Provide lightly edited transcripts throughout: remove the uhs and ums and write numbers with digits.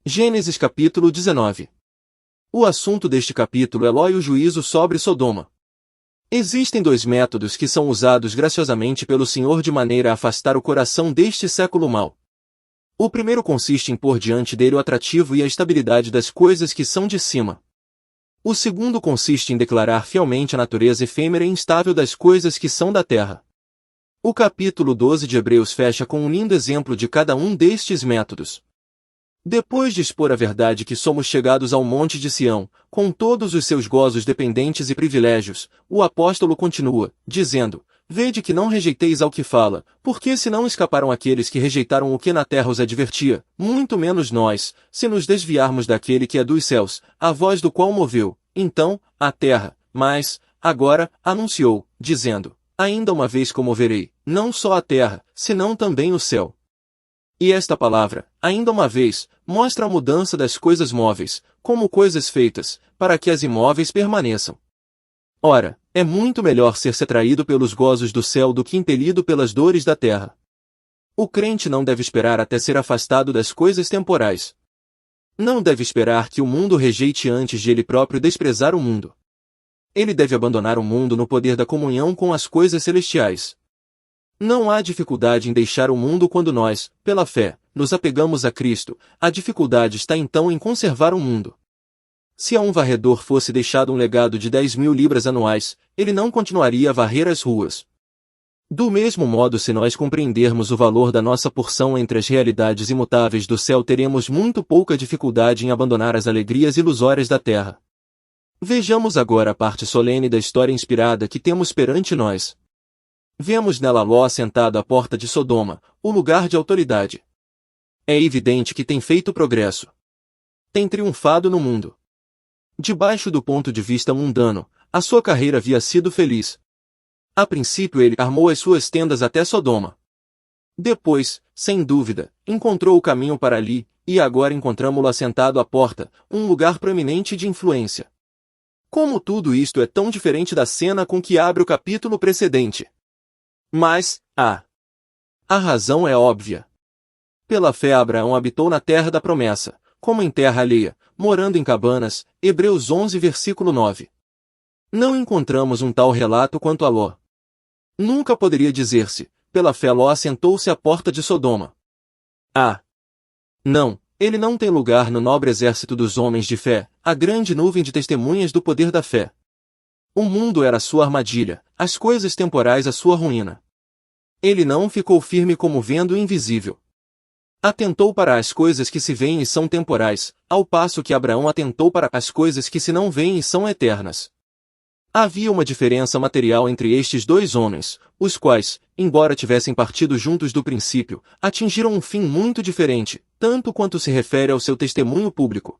Gênesis capítulo 19. O assunto deste capítulo é Ló e o juízo sobre Sodoma. Existem dois métodos que são usados graciosamente pelo Senhor de maneira a afastar o coração deste século mau. O primeiro consiste em pôr diante dele o atrativo e a estabilidade das coisas que são de cima. O segundo consiste em declarar fielmente a natureza efêmera e instável das coisas que são da terra. O capítulo 12 de Hebreus fecha com um lindo exemplo de cada um destes métodos. Depois de expor a verdade que somos chegados ao monte de Sião, com todos os seus gozos dependentes e privilégios, o apóstolo continua, dizendo: Vede que não rejeiteis ao que fala, porque se não escaparam aqueles que rejeitaram o que na terra os advertia, muito menos nós, se nos desviarmos daquele que é dos céus, a voz do qual moveu, então, a terra, mas, agora, anunciou, dizendo: Ainda uma vez comoverei, não só a terra, senão também o céu. E esta palavra, ainda uma vez, mostra a mudança das coisas móveis, como coisas feitas, para que as imóveis permaneçam. Ora, é muito melhor ser-se atraído pelos gozos do céu do que impelido pelas dores da terra. O crente não deve esperar até ser afastado das coisas temporais. Não deve esperar que o mundo rejeite antes de ele próprio desprezar o mundo. Ele deve abandonar o mundo no poder da comunhão com as coisas celestiais. Não há dificuldade em deixar o mundo quando nós, pela fé, nos apegamos a Cristo. A dificuldade está então em conservar o mundo. Se a um varredor fosse deixado um legado de 10.000 libras anuais, ele não continuaria a varrer as ruas. Do mesmo modo, se nós compreendermos o valor da nossa porção entre as realidades imutáveis do céu, teremos muito pouca dificuldade em abandonar as alegrias ilusórias da terra. Vejamos agora a parte solene da história inspirada que temos perante nós. Vemos nela Ló sentado à porta de Sodoma, o lugar de autoridade. É evidente que tem feito progresso. Tem triunfado no mundo. Debaixo do ponto de vista mundano, a sua carreira havia sido feliz. A princípio ele armou as suas tendas até Sodoma. Depois, sem dúvida, encontrou o caminho para ali, e agora encontramo-lo assentado à porta, um lugar proeminente de influência. Como tudo isto é tão diferente da cena com que abre o capítulo precedente. Mas, a razão é óbvia. Pela fé Abraão habitou na terra da promessa, como em terra alheia, morando em cabanas, Hebreus 11 versículo 9. Não encontramos um tal relato quanto a Ló. Nunca poderia dizer-se, pela fé Ló assentou-se à porta de Sodoma. Não, ele não tem lugar no nobre exército dos homens de fé, a grande nuvem de testemunhas do poder da fé. O mundo era a sua armadilha, as coisas temporais a sua ruína. Ele não ficou firme como vendo o invisível. Atentou para as coisas que se veem e são temporais, ao passo que Abraão atentou para as coisas que se não veem e são eternas. Havia uma diferença material entre estes dois homens, os quais, embora tivessem partido juntos do princípio, atingiram um fim muito diferente, tanto quanto se refere ao seu testemunho público.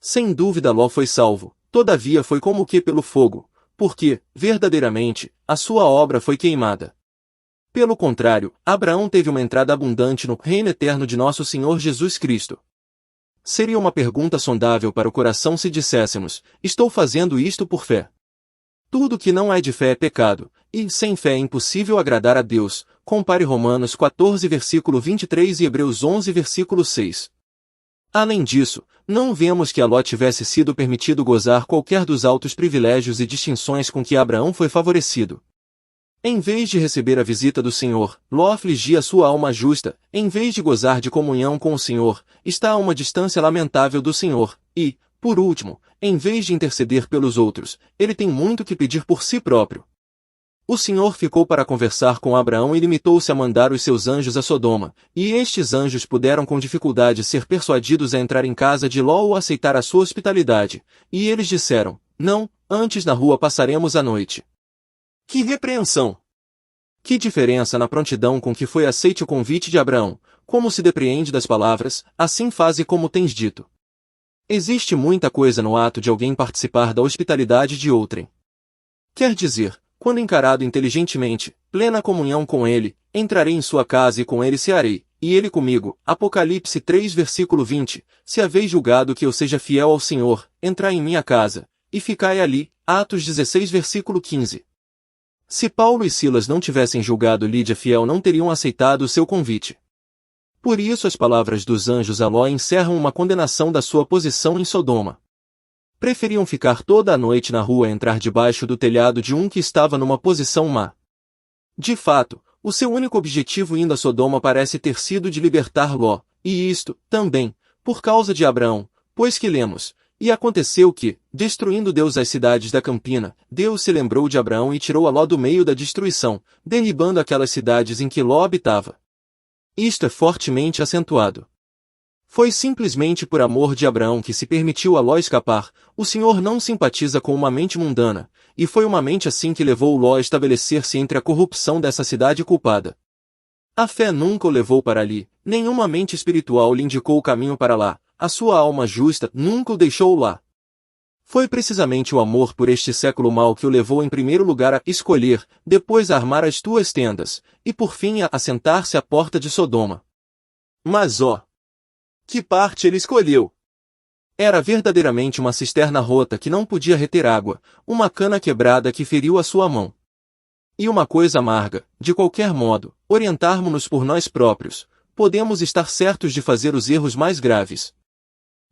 Sem dúvida Ló foi salvo, todavia foi como que pelo fogo, porque, verdadeiramente, a sua obra foi queimada. Pelo contrário, Abraão teve uma entrada abundante no reino eterno de nosso Senhor Jesus Cristo. Seria uma pergunta sondável para o coração se disséssemos: estou fazendo isto por fé. Tudo que não é de fé é pecado, e sem fé é impossível agradar a Deus. Compare Romanos 14 versículo 23 e Hebreus 11 versículo 6. Além disso, não vemos que a Ló tivesse sido permitido gozar qualquer dos altos privilégios e distinções com que Abraão foi favorecido. Em vez de receber a visita do Senhor, Ló afligia sua alma justa. Em vez de gozar de comunhão com o Senhor, está a uma distância lamentável do Senhor, e, por último, em vez de interceder pelos outros, ele tem muito que pedir por si próprio. O Senhor ficou para conversar com Abraão e limitou-se a mandar os seus anjos a Sodoma, e estes anjos puderam com dificuldade ser persuadidos a entrar em casa de Ló ou aceitar a sua hospitalidade, e eles disseram: não, antes na rua passaremos a noite. Que repreensão! Que diferença na prontidão com que foi aceite o convite de Abraão, como se depreende das palavras: assim faze como tens dito. Existe muita coisa no ato de alguém participar da hospitalidade de outrem. Quer dizer, quando encarado inteligentemente, plena comunhão com ele, entrarei em sua casa e com ele cearei, e ele comigo. Apocalipse 3 versículo 20, se haveis julgado que eu seja fiel ao Senhor, entrai em minha casa, e ficai ali. Atos 16 versículo 15. Se Paulo e Silas não tivessem julgado Lídia fiel, não teriam aceitado o seu convite. Por isso as palavras dos anjos a Ló encerram uma condenação da sua posição em Sodoma. Preferiam ficar toda a noite na rua a entrar debaixo do telhado de um que estava numa posição má. De fato, o seu único objetivo indo a Sodoma parece ter sido de libertar Ló, e isto, também, por causa de Abraão, pois que lemos, e aconteceu que, destruindo Deus as cidades da campina, Deus se lembrou de Abraão e tirou a Ló do meio da destruição, derribando aquelas cidades em que Ló habitava. Isto é fortemente acentuado. Foi simplesmente por amor de Abraão que se permitiu a Ló escapar. O Senhor não simpatiza com uma mente mundana, e foi uma mente assim que levou Ló a estabelecer-se entre a corrupção dessa cidade culpada. A fé nunca o levou para ali, nenhuma mente espiritual lhe indicou o caminho para lá, a sua alma justa nunca o deixou lá. Foi precisamente o amor por este século mau que o levou em primeiro lugar a escolher, depois a armar as tuas tendas, e por fim a assentar-se à porta de Sodoma. Mas ó! Que parte ele escolheu? Era verdadeiramente uma cisterna rota que não podia reter água, uma cana quebrada que feriu a sua mão. E uma coisa amarga, de qualquer modo, orientarmo-nos por nós próprios, podemos estar certos de fazer os erros mais graves.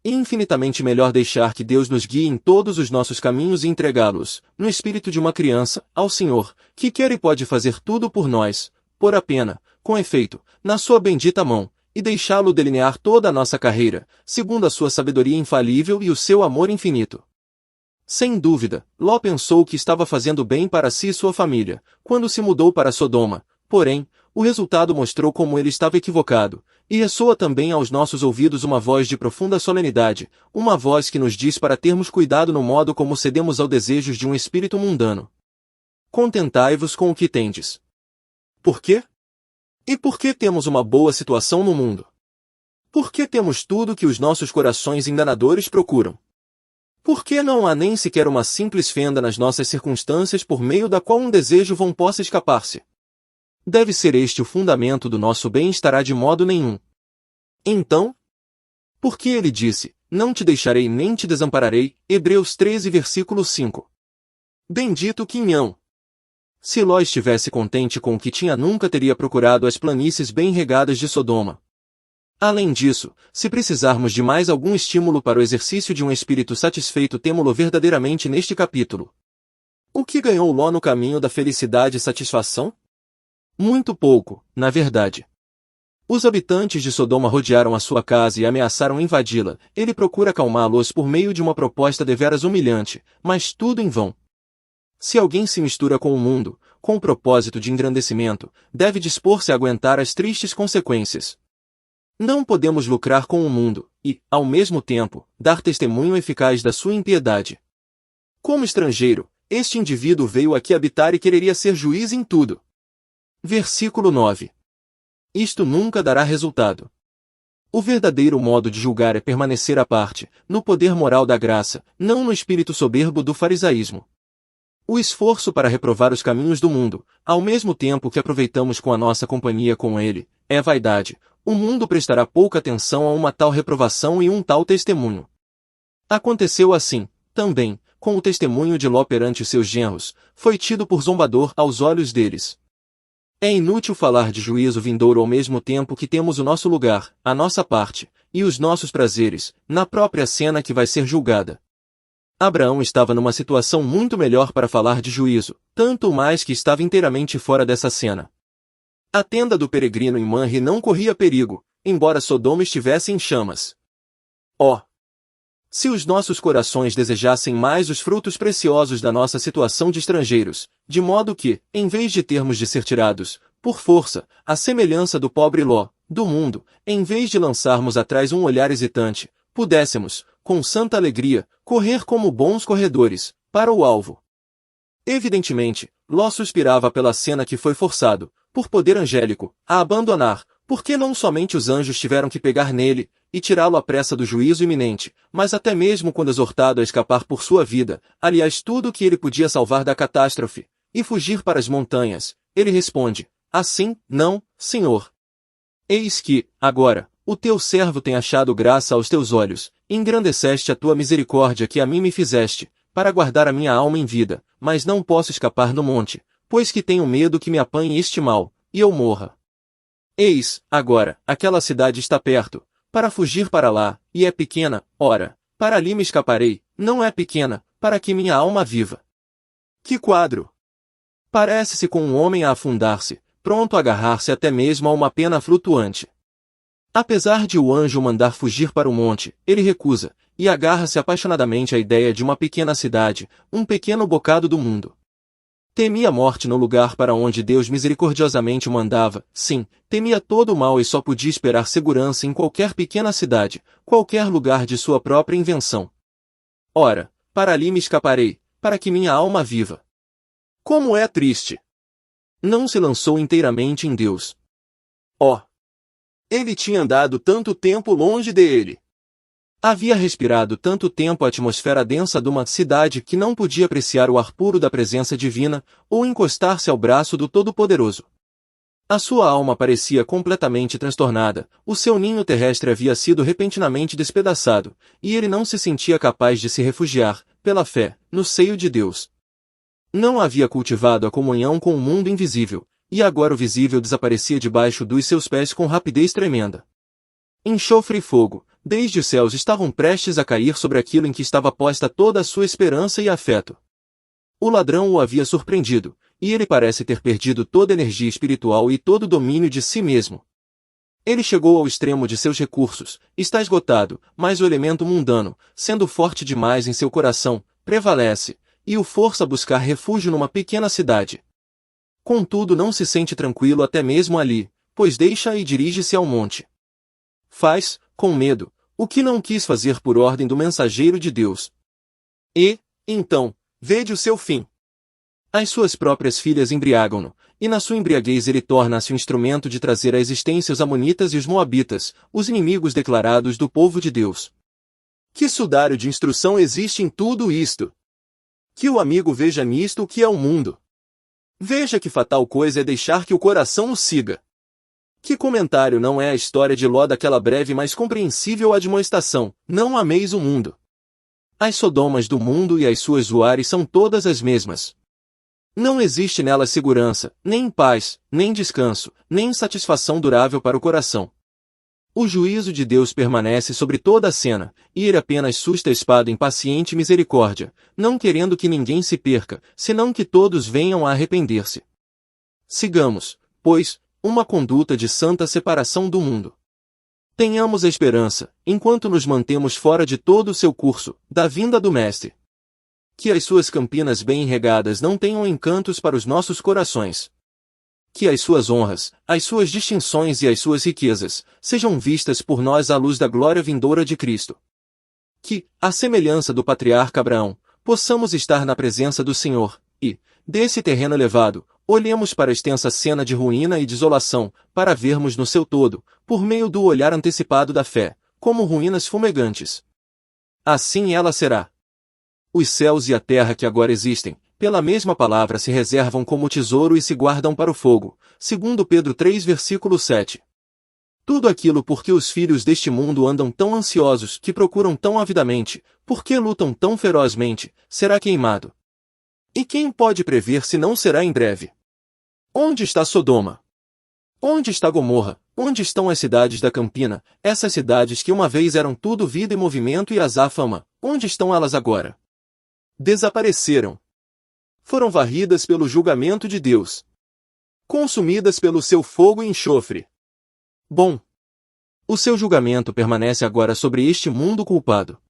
É infinitamente melhor deixar que Deus nos guie em todos os nossos caminhos e entregá-los, no espírito de uma criança, ao Senhor, que quer e pode fazer tudo por nós, por a pena, com efeito, na sua bendita mão, e deixá-lo delinear toda a nossa carreira, segundo a sua sabedoria infalível e o seu amor infinito. Sem dúvida, Ló pensou que estava fazendo bem para si e sua família, quando se mudou para Sodoma, porém, o resultado mostrou como ele estava equivocado, e ressoa também aos nossos ouvidos uma voz de profunda solenidade, uma voz que nos diz para termos cuidado no modo como cedemos aos desejos de um espírito mundano. Contentai-vos com o que tendes. Por quê? E por que temos uma boa situação no mundo? Por que temos tudo que os nossos corações enganadores procuram? Por que não há nem sequer uma simples fenda nas nossas circunstâncias por meio da qual um desejo vão possa escapar-se? Deve ser este o fundamento do nosso bem-estar de modo nenhum. Então, porque ele disse, não te deixarei nem te desampararei, Hebreus 13 versículo 5. Bendito quinhão! Se Ló estivesse contente com o que tinha, nunca teria procurado as planícies bem regadas de Sodoma. Além disso, se precisarmos de mais algum estímulo para o exercício de um espírito satisfeito, temo-lo verdadeiramente neste capítulo. O que ganhou Ló no caminho da felicidade e satisfação? Muito pouco, na verdade. Os habitantes de Sodoma rodearam a sua casa e ameaçaram invadi-la. Ele procura acalmá-los por meio de uma proposta deveras humilhante, mas tudo em vão. Se alguém se mistura com o mundo, com o propósito de engrandecimento, deve dispor-se a aguentar as tristes consequências. Não podemos lucrar com o mundo, e, ao mesmo tempo, dar testemunho eficaz da sua impiedade. Como estrangeiro, este indivíduo veio aqui habitar e quereria ser juiz em tudo. Versículo 9. Isto nunca dará resultado. O verdadeiro modo de julgar é permanecer à parte, no poder moral da graça, não no espírito soberbo do farisaísmo. O esforço para reprovar os caminhos do mundo, ao mesmo tempo que aproveitamos com a nossa companhia com ele, é vaidade. O mundo prestará pouca atenção a uma tal reprovação e um tal testemunho. Aconteceu assim, também, com o testemunho de Ló perante os seus genros, foi tido por zombador aos olhos deles. É inútil falar de juízo vindouro ao mesmo tempo que temos o nosso lugar, a nossa parte, e os nossos prazeres, na própria cena que vai ser julgada. Abraão estava numa situação muito melhor para falar de juízo, tanto mais que estava inteiramente fora dessa cena. A tenda do peregrino em Manre não corria perigo, embora Sodoma estivesse em chamas. Oh! Se os nossos corações desejassem mais os frutos preciosos da nossa situação de estrangeiros, de modo que, em vez de termos de ser tirados, por força, à semelhança do pobre Ló, do mundo, em vez de lançarmos atrás um olhar hesitante, pudéssemos, com santa alegria, correr como bons corredores, para o alvo. Evidentemente, Ló suspirava pela cena que foi forçado, por poder angélico, a abandonar, porque não somente os anjos tiveram que pegar nele, e tirá-lo à pressa do juízo iminente, mas até mesmo quando exortado a escapar por sua vida, aliás tudo o que ele podia salvar da catástrofe, e fugir para as montanhas, ele responde, assim, não, Senhor. Eis que, agora, o teu servo tem achado graça aos teus olhos, engrandeceste a tua misericórdia que a mim me fizeste, para guardar a minha alma em vida, mas não posso escapar no monte, pois que tenho medo que me apanhe este mal, e eu morra. Eis, agora, aquela cidade está perto, para fugir para lá, e é pequena, ora, para ali me escaparei, não é pequena, para que minha alma viva. Que quadro! Parece-se com um homem a afundar-se, pronto a agarrar-se até mesmo a uma pena flutuante. Apesar de o anjo mandar fugir para o monte, ele recusa, e agarra-se apaixonadamente à ideia de uma pequena cidade, um pequeno bocado do mundo. Temia a morte no lugar para onde Deus misericordiosamente o mandava, sim, temia todo o mal e só podia esperar segurança em qualquer pequena cidade, qualquer lugar de sua própria invenção. Ora, para ali me escaparei, para que minha alma viva. Como é triste! Não se lançou inteiramente em Deus. Oh! Ele tinha andado tanto tempo longe dele. Havia respirado tanto tempo a atmosfera densa de uma cidade que não podia apreciar o ar puro da presença divina, ou encostar-se ao braço do Todo-Poderoso. A sua alma parecia completamente transtornada, o seu ninho terrestre havia sido repentinamente despedaçado, e ele não se sentia capaz de se refugiar, pela fé, no seio de Deus. Não havia cultivado a comunhão com o mundo invisível, e agora o visível desaparecia debaixo dos seus pés com rapidez tremenda. Enxofre e fogo, desde os céus estavam prestes a cair sobre aquilo em que estava posta toda a sua esperança e afeto. O ladrão o havia surpreendido, e ele parece ter perdido toda a energia espiritual e todo o domínio de si mesmo. Ele chegou ao extremo de seus recursos, está esgotado, mas o elemento mundano, sendo forte demais em seu coração, prevalece, e o força a buscar refúgio numa pequena cidade. Contudo não se sente tranquilo até mesmo ali, pois deixa e dirige-se ao monte. Faz, com medo, o que não quis fazer por ordem do mensageiro de Deus. E, então, vede o seu fim. As suas próprias filhas embriagam-no, e na sua embriaguez ele torna-se um instrumento de trazer à existência os amonitas e os moabitas, os inimigos declarados do povo de Deus. Que sudário de instrução existe em tudo isto? Que o amigo veja nisto o que é o mundo. Veja que fatal coisa é deixar que o coração o siga. Que comentário não é a história de Ló daquela breve mas compreensível admoestação, não ameis o mundo. As sodomas do mundo e as suas Zoares são todas as mesmas. Não existe nelas segurança, nem paz, nem descanso, nem satisfação durável para o coração. O juízo de Deus permanece sobre toda a cena, e ele apenas susta a espada em paciente misericórdia, não querendo que ninguém se perca, senão que todos venham a arrepender-se. Sigamos, pois, uma conduta de santa separação do mundo. Tenhamos a esperança, enquanto nos mantemos fora de todo o seu curso, da vinda do Mestre. Que as suas campinas bem regadas não tenham encantos para os nossos corações. Que as suas honras, as suas distinções e as suas riquezas, sejam vistas por nós à luz da glória vindoura de Cristo. Que, à semelhança do patriarca Abraão, possamos estar na presença do Senhor, e, desse terreno elevado, olhemos para a extensa cena de ruína e desolação, para vermos no seu todo, por meio do olhar antecipado da fé, como ruínas fumegantes. Assim ela será. Os céus e a terra que agora existem, pela mesma palavra se reservam como tesouro e se guardam para o fogo, segundo Pedro 3 versículo 7. Tudo aquilo por que os filhos deste mundo andam tão ansiosos, que procuram tão avidamente, porque lutam tão ferozmente, será queimado. E quem pode prever se não será em breve? Onde está Sodoma? Onde está Gomorra? Onde estão as cidades da Campina, essas cidades que uma vez eram tudo vida e movimento e azáfama, onde estão elas agora? Desapareceram. Foram varridas pelo julgamento de Deus. Consumidas pelo seu fogo e enxofre. Bom, o seu julgamento permanece agora sobre este mundo culpado.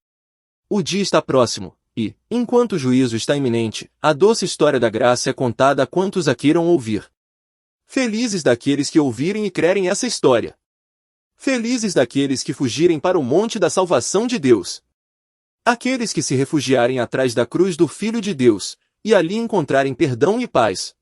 O dia está próximo, e, enquanto o juízo está iminente, a doce história da graça é contada a quantos a queiram ouvir. Felizes daqueles que ouvirem e crerem essa história. Felizes daqueles que fugirem para o monte da salvação de Deus. Aqueles que se refugiarem atrás da cruz do Filho de Deus, e ali encontrarem perdão e paz.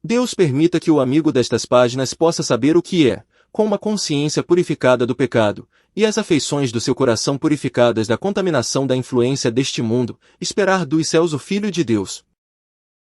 Deus permita que o amigo destas páginas possa saber o que é, com uma consciência purificada do pecado, e as afeições do seu coração purificadas da contaminação da influência deste mundo, esperar dos céus o Filho de Deus.